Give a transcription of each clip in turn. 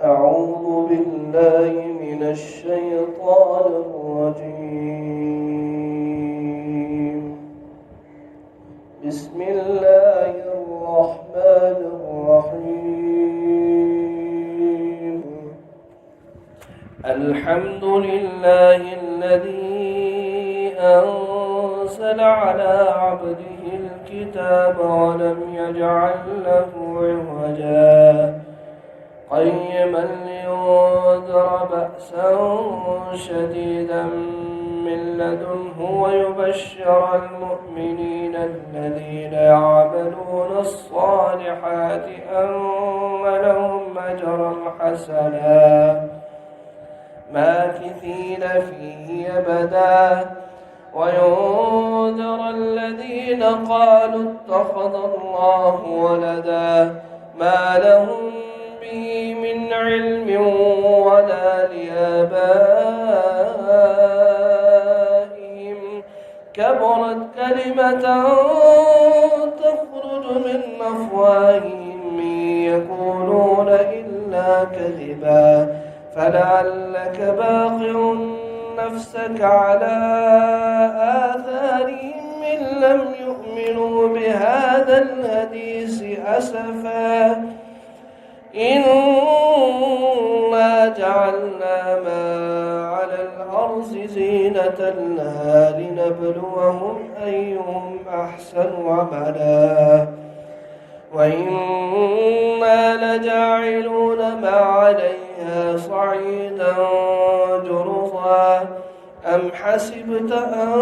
أعوذ بالله من الشيطان الرجيم. بسم الله الرحمن الرحيم. الحمد لله الذي أنزل على عبده الكتاب ولم يجعل له عوجا قيما لينذر بأسا شديدا من لدنه ويبشر المؤمنين الذين يعملون الصالحات أن لهم أجرا حسنا ماكثين فيه أبدا وينذر الذين قالوا اتخذ الله ولدا ما لهم به من علم ولا لآبائهم كبرت كلمة تخرج من أفواههم إن يقولون إلا كذبا فلعلك باخع نفسك على آثارهم إن لم يؤمنوا بهذا الحديث أسفا إنا جعلنا ما على الأرض زينة لها لنبلوهم أيهم أحسن عملا وإنا لجاعلون ما عليها صعيدا جرزا أم حسبت أن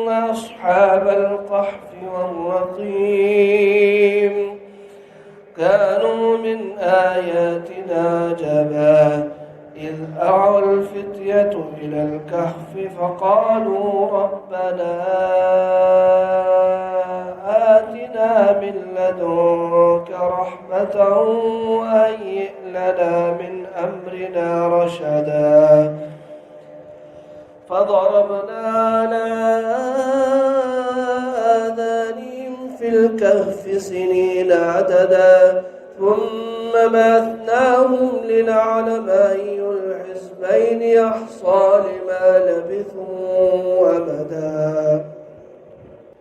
أصحاب القحف والرقيم كانوا من آياتنا عجبا إذ أوى الفتية إلى الكهف فقالوا ربنا آتنا من لدنك رحمة وهيئ لنا من أمرنا رشدا فضربنا على آذانهم في الكهف سنين عددا ثم بعثناهم لنعلم أي الحزبين أحصى لما لبثوا أمدا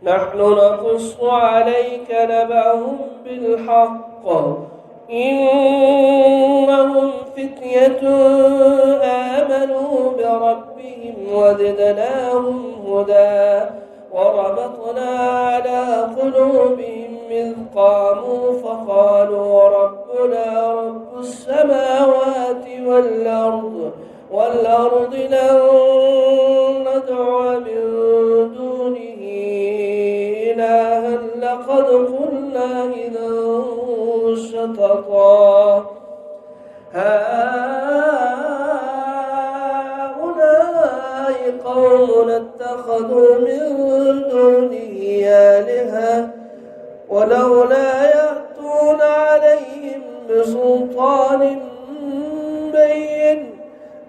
نحن نقص عليك نبأهم بالحق إنهم فتية آمنوا بربهم وزدناهم هدى وربطنا على قلوبهم إذ قاموا فقالوا ربنا رب السماوات والأرض لن ندعو من دونه إلها لقد قلنا إذا شططا هؤلاء قوم اتخذوا من دونه آلهة ولولا يأتون عليهم بسلطان بين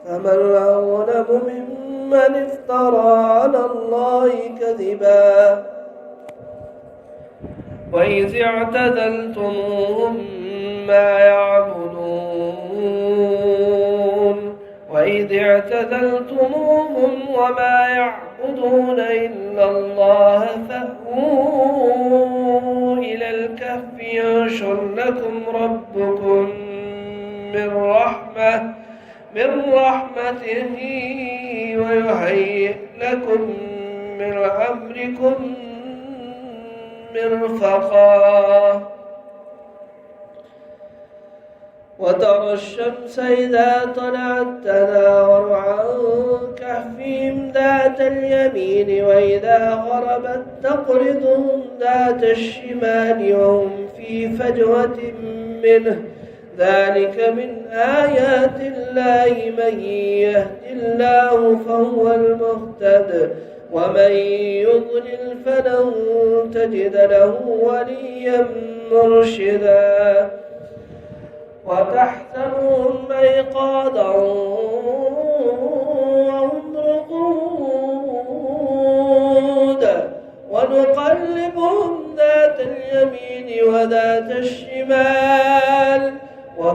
فمن أظلم ممن افترى على الله كذبا وإذ اعتزلتموهم وما يعبدون إلا الله فأووا إلى الكهف ينشر لكم ربكم من رحمته ويهيئ لكم من أمركم مرفقا وترى الشمس إذا طلعت تناور عن كهفهم ذات اليمين وإذا غربت تقرضهم ذات الشمال وهم في فجوة منه ذلك من آيات الله من يهد الله فهو المهتد ومن يضلل فلن تجد له وليا مرشدا وتحسبهم أيقاظا وهم رقود ونقلبهم ذات اليمين وذات الشمال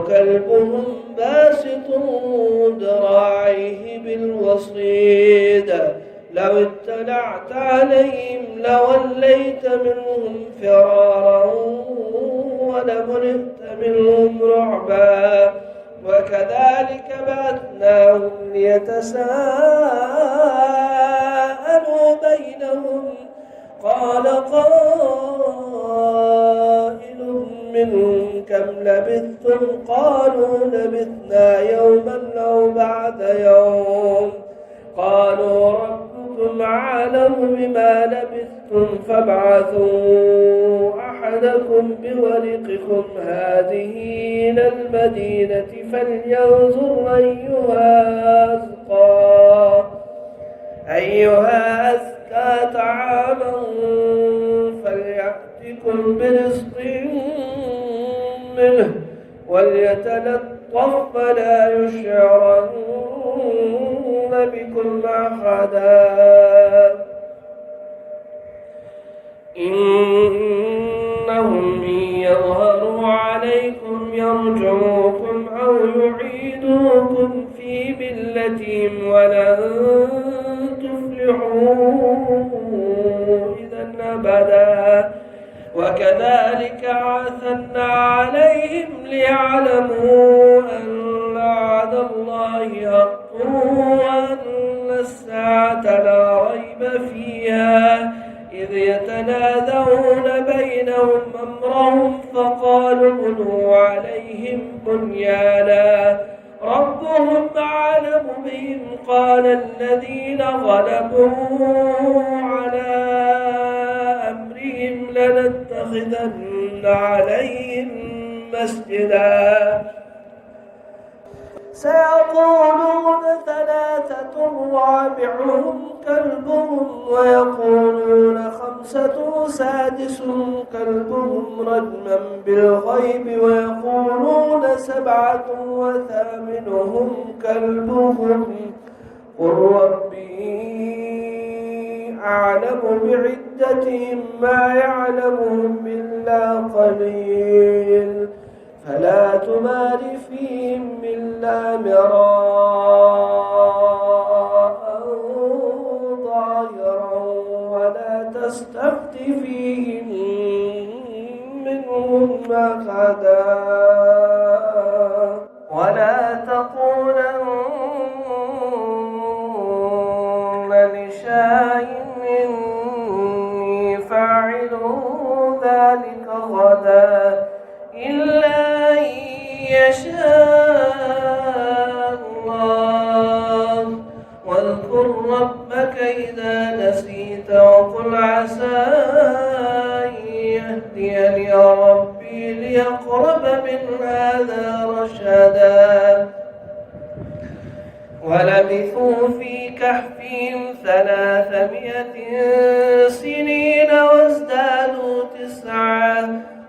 وكلبهم باسط ذراعيه بالوصيد لو اطلعت عليهم لوليت منهم فرارا ولملئت منهم رعبا وكذلك بعثناهم ليتساءلوا بينهم قال قائل منهم كم لبثتم قالوا لبثنا يوما أو بعد يوم قالوا ربكم أعلم بما لبثتم فابعثوا أحدكم بورقكم هذه إلى المدينة فلينظر أيها أزكى طعاما فليأتكم برزق منه وليتلطف فلا يشعرن بكم أحدا إنهم إن يظهروا عليكم يرجعوكم أو يعيدوكم في ملتهم ولن تفلحوا إذا أبدا وكذلك عثرنا عليهم ليعلموا أن وعد الله حق وأن الساعة لا ريب فيها إذ يتنازعون بينهم أمرهم فقالوا ابنوا عليهم بنيانا ربهم أعلم بهم قال الذين غلبوا على أمرهم لنتخذن عليهم مسجدا سيقولون ثلاثة رابعهم كلبهم ويقولون خمسة سادسهم كلبهم رجما بالغيب ويقولون سبعة وثامنهم كلبهم قل ربي أعلم بعدتهم ما يعلمهم إلا قليل فلا تمار فيهم إلا مراء ظاهرا ولا تستفت فيهم منهم أحدا ولا تقولن لشيء إني فاعل ذلك غدا إلا أن يشاء الله واذكر ربك إذا نسيت وقل عسى أن يهديني ربي ليقرب من هذا رشدا ولبثوا في كهفهم 300 سنين وازدادوا 9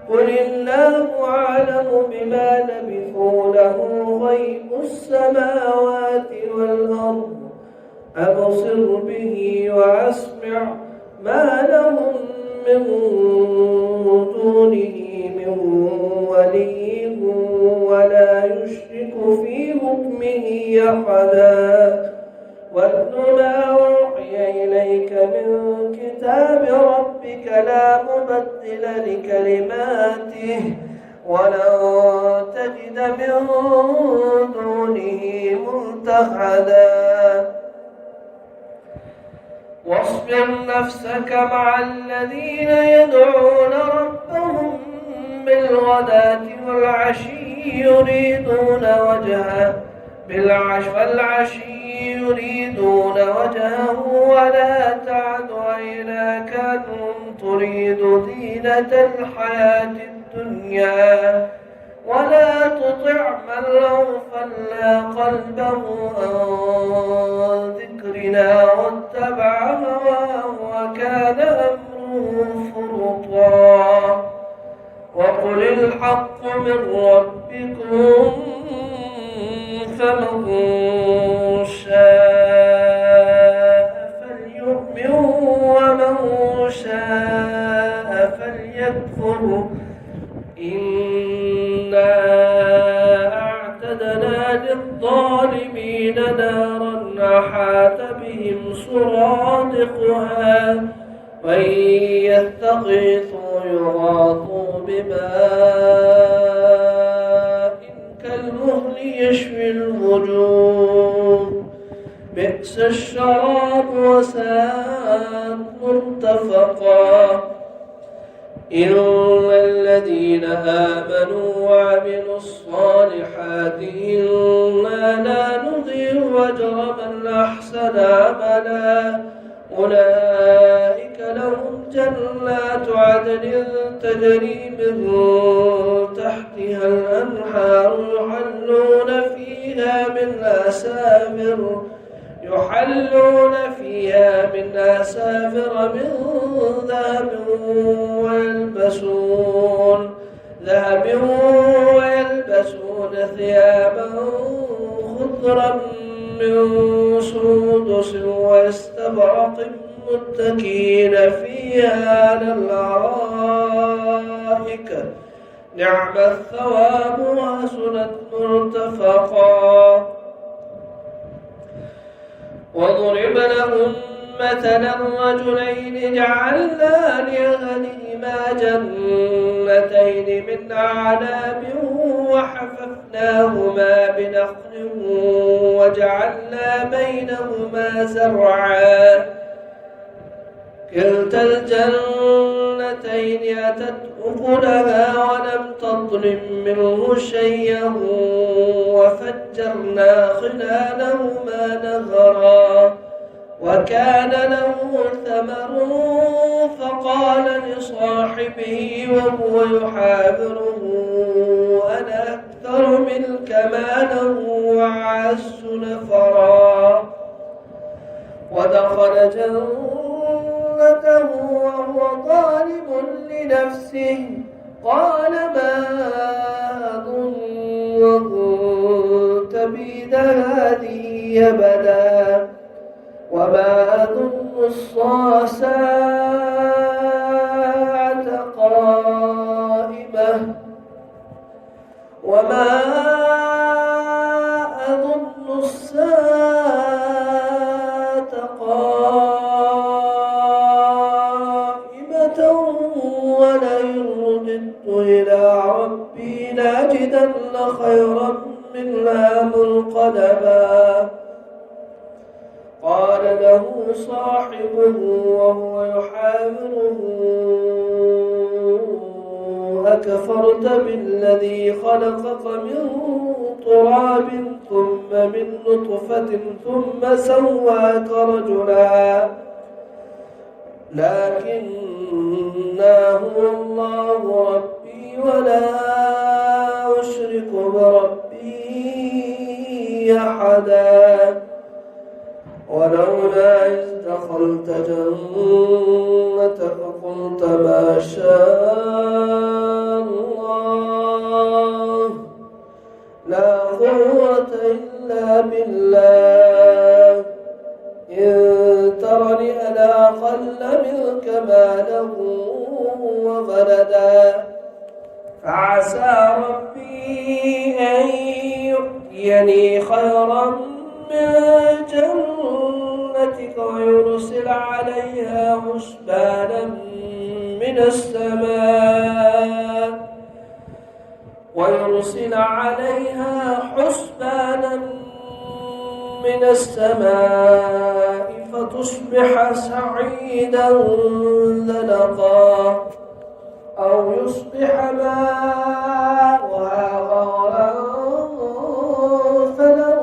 قل الله أعلم بما لبثوا له غيب السماوات والأرض أبصر به وأسمع ما لهم من دونه من ولي ولا يشرك في حكمه أحدا واتل ما أوحي إليك من كتاب ربك لا مبدل لكلماته ولن تجد من دونه ملتحدا واصبر نفسك مع الذين يدعون ربهم بالغداة والعشي يريدون وجهه ولا تعد عيناك عنهم تريد زينة الحياة الدنيا ولا تطع من أغفلنا قلبه عن ذكرنا واتبع هواه وكان أمره فرطا وقل الحق من ربكم فمن شاء فليؤمن ومن شاء فليكفر إنا للظالمين نارا أحاط بهم سرادقها وإن يستغيثوا يغاثوا بماء كالمهل يشوي الوجوه بئس الشراب وساءت مرتفقا إن الذين آمنوا وعملوا الصالحات إنا لا نضيع أجر من أحسن عملا أولئك لهم جنات عدن تجري من تحتها الأنهار يحلون فيها من أسافر من ذهب ويلبسون ثيابا خضرا من سندس واستبرق متكئين فيها على الأرائك نعم الثواب وحسنت مرتفقا وضرب لهم مثلا رجلين جعلنا لأحدهما جنتين من أعناب وحففناهما بنخل وجعلنا بينهما زرعا كلتا الجنتين أتت أكلها ولم تظلم منه شيئا وفجرنا خلالهما نهرا وكان له ثمر فقال لصاحبه وهو يحاوره أنا أكثر منك مالا وأعز نفرا ودخل جنته وهو ظالم لنفسه قال ما أظن تبيد هذه أبدا وما أظن الساعة قائمة ولئن رددت إلى ربي لأجدن خيرا منها منقلبا قال له صاحبه وهو يحاوره أكفرت بالذي خلقك من تراب ثم من نطفة ثم سواك رجلا لكنه الله ربي ولا أشرك بربي أحدا ولولا إذ دخلت جنتك قلت ما شاء الله لا قوة إلا بالله إن ترني أنا أقل منك مالا وولدا فعسى ربي أن يؤتيني خيرا من جنتك ويرسل عليها حسبانا من السماء فتصبح سعيدا زلقا أو يصبح ماؤها غورا فلن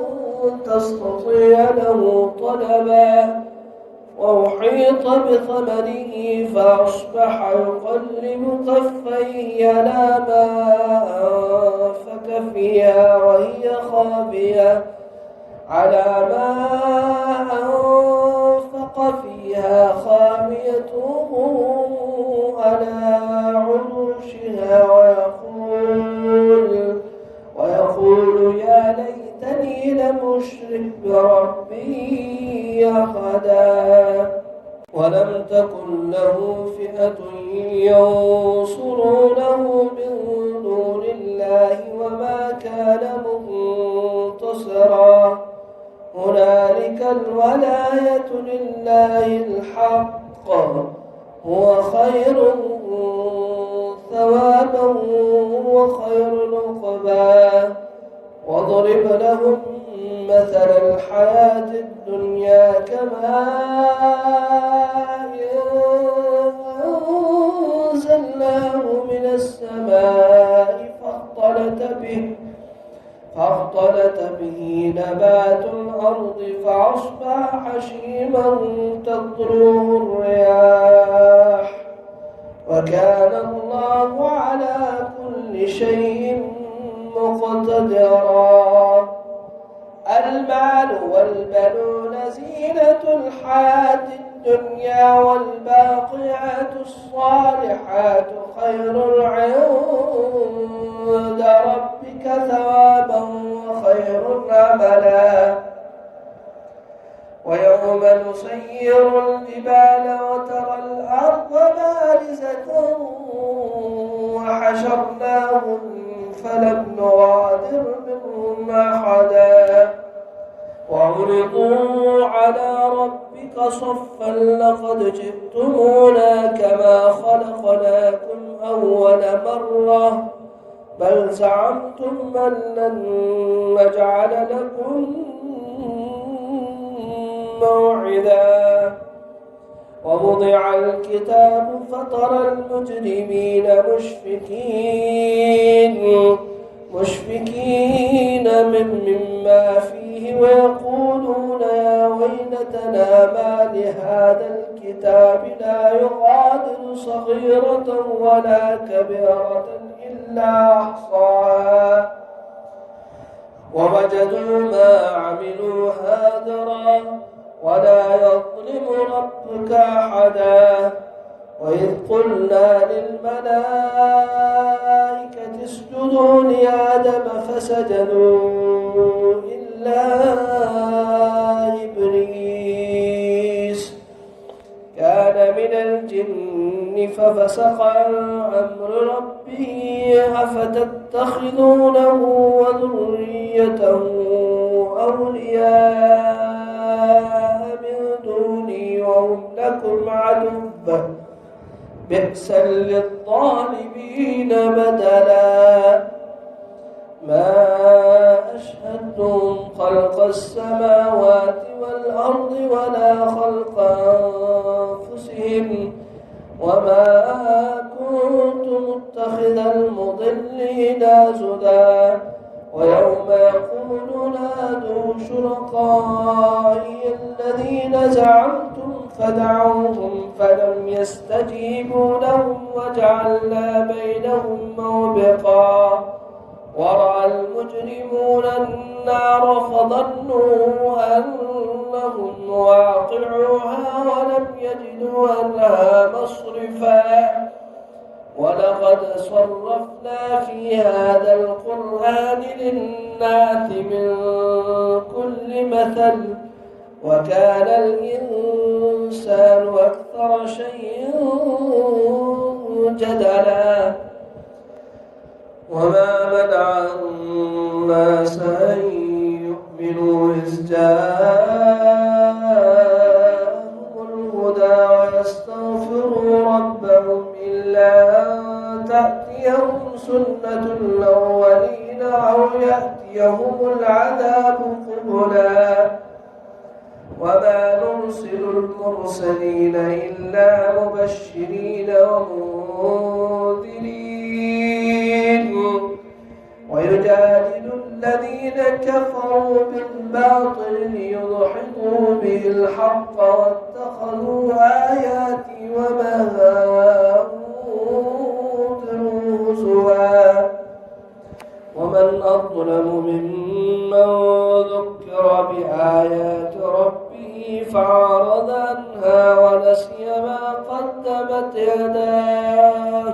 تستطيع له طلبا وأحيط بثمره فأصبح يقلب كفيه على ما أنفق فيها وهي خاوية على عروشها ويقول يا ليتني لم أشرك بربي أحدا ولم تكن له فئة ينصرونه من دون الله وما كان منتصرا الولاية لله الحق هو خير ثوابا وخير عقبا واضرب لهم مثل الحياة الدنيا كماء أنزلناه من السماء فاختلط به نبات الأرض فأصبح حشيما تذروه الرياح وكان الله على كل شيء مقتدرا. المال والبنون زينة الحياة الدنيا والباقيات الصالحات خير عند ربك ثوابا وخير عملا. ويوم نسير الجبال وترى الأرض بارزة وحشرناهم فلم نغادر منهم أحدا وعرضوا على ربك صفا لقد جئتمونا كما خلقناكم أول مرة بل زعمتم أن لن نجعل لكم موعدا. ووضع الكتاب فترى المجرمين مشفكين مما فيه ويقولون يا ويلتنا ما لهذا الكتاب لا يغادر صغيرة ولا كبيرة إلا أحصاها ووجدوا ما عملوا حاضرا ولا يظلم ربك أحدا. وإذ قلنا للملائكة اسجدوا لآدم فسجدوا إلا إبليس كان من الجن ففسق عن أمر ربه أفتتخذونه وذريته أولياء من دوني وهم لكم عدو بئسا للظالمين بدلا. ما أشهدتم خلق السماوات والأرض ولا خلق أنفسهم وما كنت متخذ المضلين عضدا. ويوم يقول نادوا شركائي الذين زعمتم فدعوهم فلم يستجيبوا لهم وجعلنا بينهم موبقا. ورأى المجرمون النار فظنوا أنهم واقعوها ولم يجدوا عنها مصرفا. ولقد صرفنا في هذا القرآن للناس من كل مثل وكان الإنسان أكثر شيء جدلا. وما منع الناس أن يؤمنوا إذ جاءهم الهدى ويستغفروا ربهم إلا أن تأتيهم سنة الأولين أو يأتيهم العذاب قبلا. وما نرسل المرسلين إلا مبشرين ومنذرين ويجادل الذين كفروا بالباطل ليضحكوا به الحق واتخذوا آياتي وما أنذروا هزوا. ومن أظلم ممن ذكر بآيات ربه فأعرض عنها ونسي ما قدمت يداه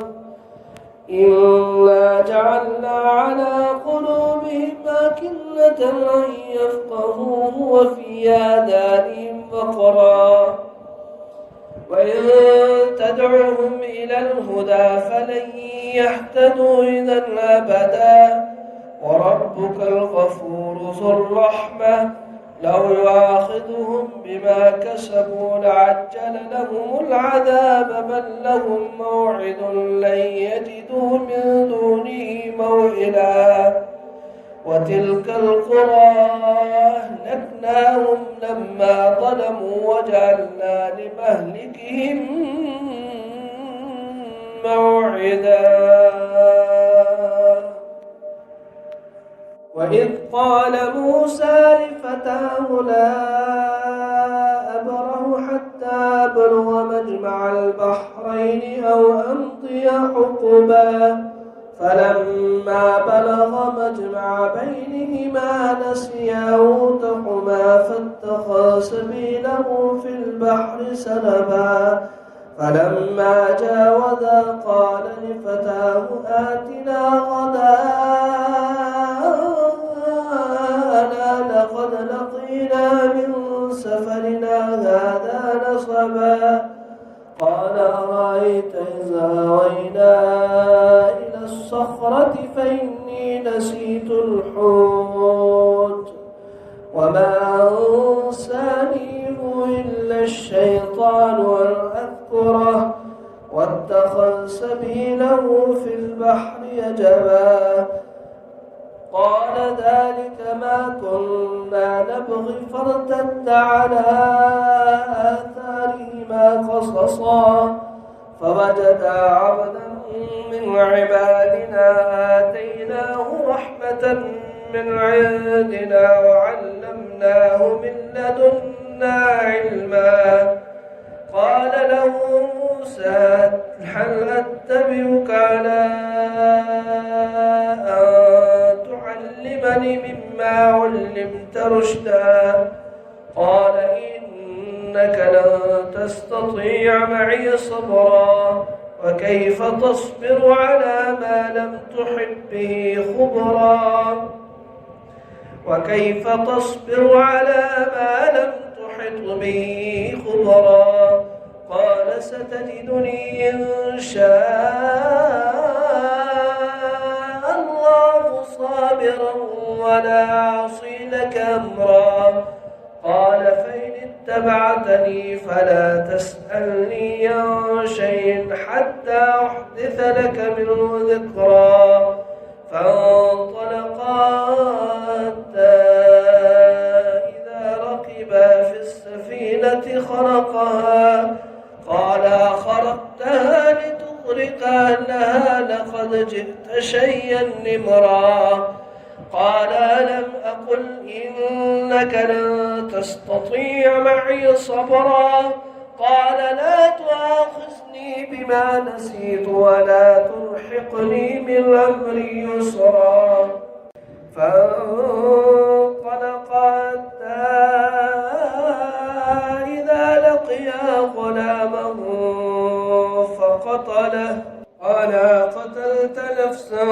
إنا جعلنا على قلوبهم أكنة أن يفقهوه وفي آذانهم وقرا وإن تدعوهم إلى الهدى فلن يهتدوا إذا أبدا. وربك الغفور ذو الرحمة لو يؤاخذهم بما كسبوا لعجل لهم العذاب بل لهم موعد لن يجدوا من دونه موئلا وتلك القرى أهلكناهم لما ظلموا وجعلنا لمهلكهم موعدا. وإذ قال موسى لفتاه لا أبرح حتى أبلغ مجمع البحرين أو أمضي حقبا فلما بلغ مجمع بينهما نسيا حوتهما فاتخذ سبيله في البحر سلبا فلما جاوزا قال لفتاه آتنا غداءنا لقد لقينا من سفرنا هذا نصبا قال أرأيت إذا أوينا إلى الصخرة فإني نسيت الحوت وما أنسانيه إلا الشيطان أن أذكره واتخذ سبيله في البحر يجبا قال ذلك ما كنا نبغي فارتد على آثارهما قصصا فوجدا عبدا من عبادنا آتيناه رحمة من عندنا وعلمناه من لدنا علما قال له موسى هل أتبعك على أن تعلمني مما علمت رشدا قال إنك لن تستطيع معي صبرا وكيف تصبر على ما لم تحط به خبرا وكيف تصبر على ما لم تحط به خبرا قال ستجدني إن شاء الله صابرا ولا أعصي لك أمرا قال فإن اتبعتني فلا تسألني عن شيء حتى أحدث لك منه ذكرا فانطلقا حتى إذا ركبا في السفينة خرقها قال خرقتها لتغرق أهلها لقد جئت شيئا نمرا قال ألم أقل إنك لن تستطيع معي صبرا قال لا تؤاخذني بما نسيت ولا ترهقني من أمري يسرا فانطلقا حتى إذا لقيا غلاما فقتله قال قتلت نفسا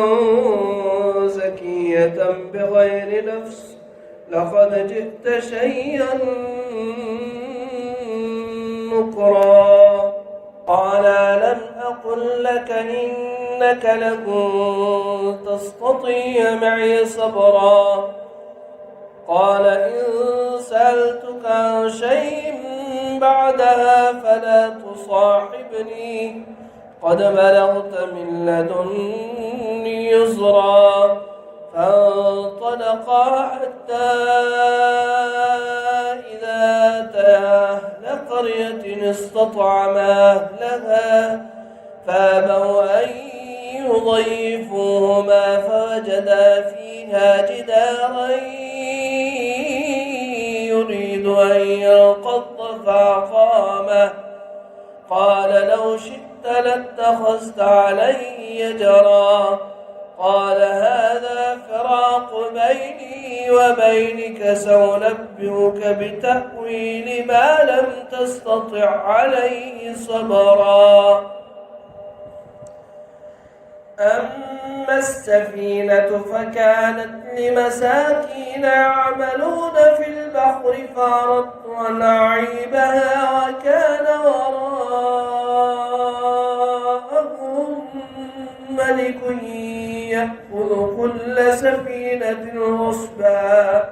زكية بغير نفس لقد جئت شيئا نكرا قال لم أقل لك إنك لن تستطيع معي صبرا قال إن سألتك عن شيء بعدها فلا تصاحبني قد بلغت من لدني عذرا فانطلقا حتى إذا أتيا أهل قرية استطعما أهلها فأبوا أن يضيفوهما فوجدا فيها جدارا يريد أن ينقض فأقامه قال لو شئت لاتخذت علي أجرا قال هذا فراق بيني وبينك سأنبئك بتأويل ما لم تستطع عليه صبرا أما السفينة فكانت لمساكين يعملون في البحر فأردت أن أعيبها وكان وراءهم ملك يأخذ كل سفينة غصبا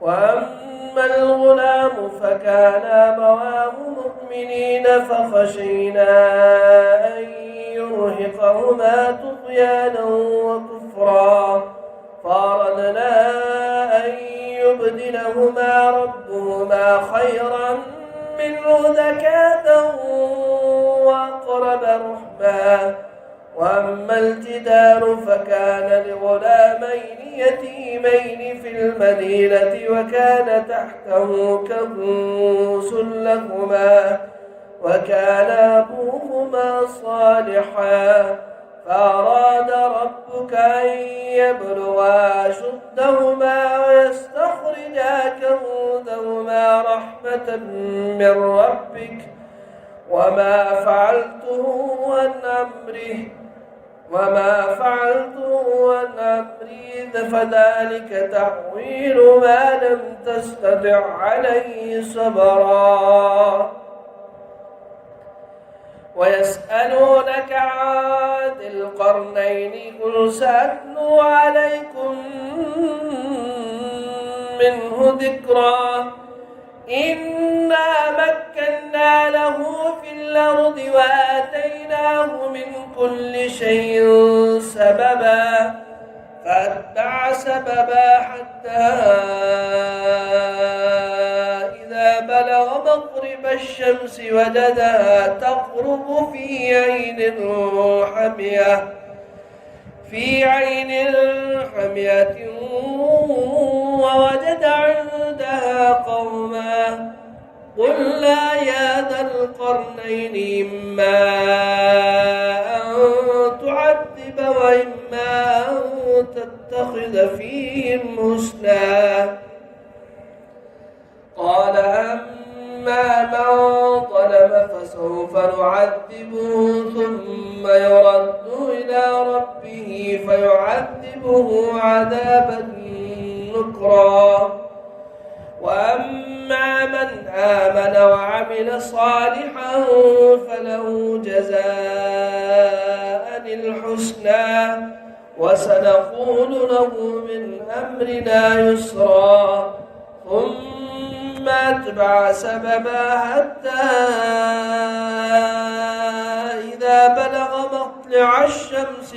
وأما الغلام فكان أبواه مؤمنين فخشينا أن يرهقهما طغيانا وكفرا فأردنا أن يبدلهما ربهما خيرا منه زكاة وأقرب رحما. وأما الجدار فكان لغلامين يتيمين في المدينة وكان تحته كنز لهما وكان أبوهما صالحا فأراد ربك أن يبلغا أشدهما ويستخرجا كنزهما رحمة من ربك وما فعلته عن أمري فذلك تأويل ما لم تستطع عليه صبرا. ويسألونك عن ذي القرنين قل سأتلو عليكم منه ذكرا. إنا مكنا له في الأرض وآتيناه من كل شيء سببا فأتبع سببا حتى إذا بلغ مغرب الشمس وجدها تغرب في عين حمية ووجد عندها قوما قلنا يا ذا القرنين إما أن تعذب وإما أن تتخذ فيهم حسنا. قال أما من ظلم فسوف نعذبه ثم يرد إلى ربه فيعذبه عذابا نكرا. وأما من آمن وعمل صالحا فله جزاء الحسنى وسنقول له من أمرنا يسرا. ثم أتبع سببا حتى إذا بلغ مطلع الشمس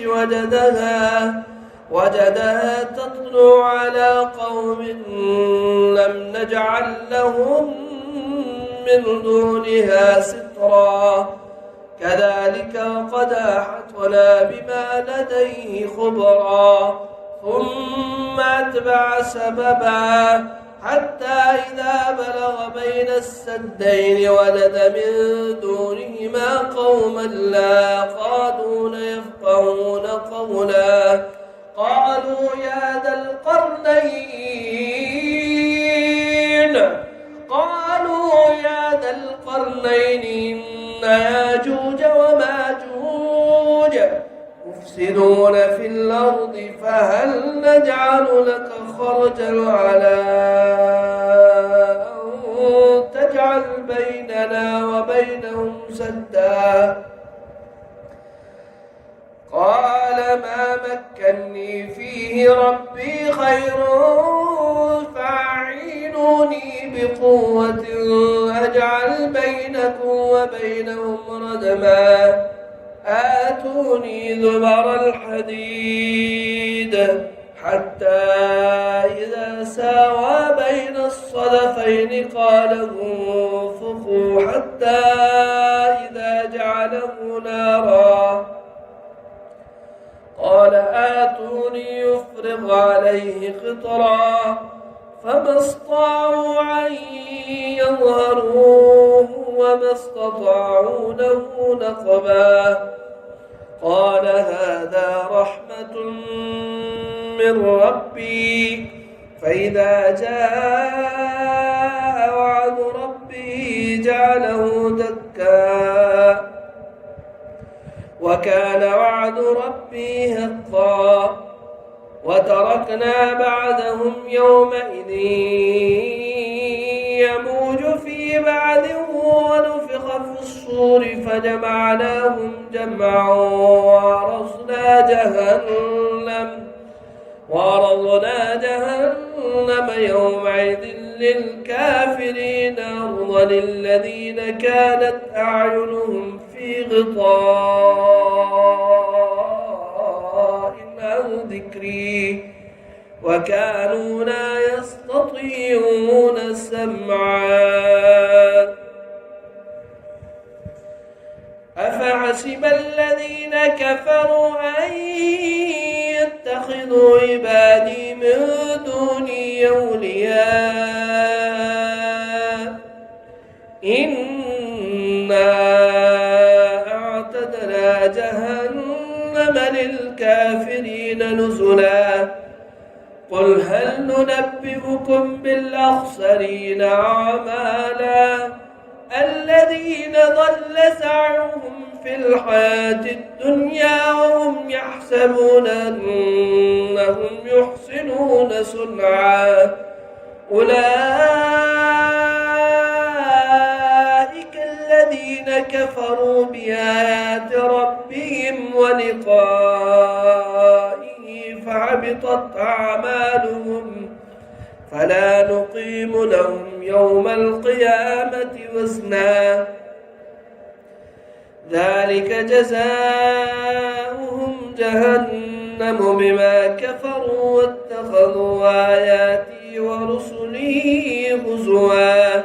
وجدها تطلع على قوم لم نجعل لهم من دونها سترا كذلك وقد أحطنا بما لديه خبرا. ثم أتبع سببا حتى إذا بلغ بين السدين وجد من دونهما قوما لا يكادون يفقهون قولا قالوا يا ذا القرنين إن ياجوج وماجوج مفسدون في الأرض فهل نجعل لك خرجا على أن تجعل بيننا وبينهم سدا. قال ما مكني فيه ربي خير فأعينوني بقوة أجعل بينكم وبينهم ردما. آتوني زبر الحديد حتى إذا ساوى بين الصدفين قال انفخوا حتى إذا جعله نارا قال آتوني يفرغ عليه قطرا فما استطاعوا أن يظهروه وما استطاعوا له نقبا. قال هذا رحمة من ربي فإذا جاء وعد ربي جعله دكا وكان وعد ربي حقا. وتركنا بعدهم يومئذ يموج في بعد ونفخ في الصور فجمعناهم جمعا وعرضنا جهنم يومئذ للكافرين عرضا الذين كانت أعينهم في غطاء عن ذكري وكانوا لا يستطيعون سمعا أفحسب الذين كفروا أن يتخذوا عبادي من دوني أولياء إنا أعتدنا جهنم للكافرين نزلا قل هل ننبئكم بالأخسرين أعمالا الذين ضل سعيهم في الحياة الدنيا وهم يحسبون أنهم يحسنون صنعا أولئك الذين كفروا بآيات ربهم ولقائه فحبطت أعمالهم فلا نقيم لهم يوم القيامة وزنا ذلك جزاؤهم جهنم بما كفروا واتخذوا آياتي ورسلي هزوا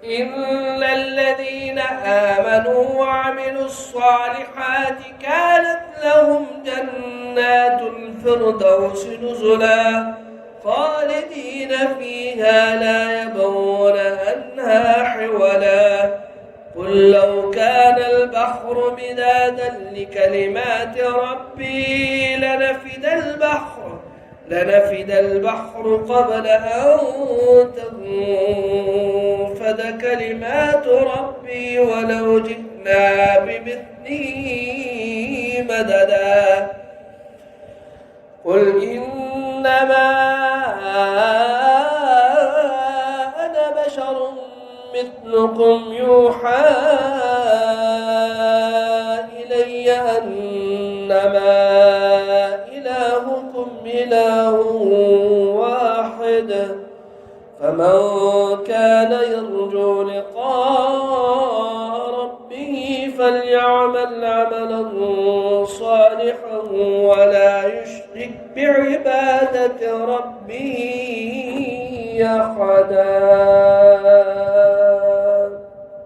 إن الذين آمنوا وعملوا الصالحات كانت لهم جنات الفردوس نزلا خالدين فيها لا يبغون عنها حولا قل لو كان البحر مدادا لكلمات ربي لنفد البحر قبل أن تنفد كلمات ربي ولو جئنا بمثله مددا قل إنما أنا بشر مثلكم يوحى إلي أنما إلهكم إله واحد فمن كان يرجو لقاء ربه فليعمل عملا صالحا ولا يشرك بعبادة ربه أحدا.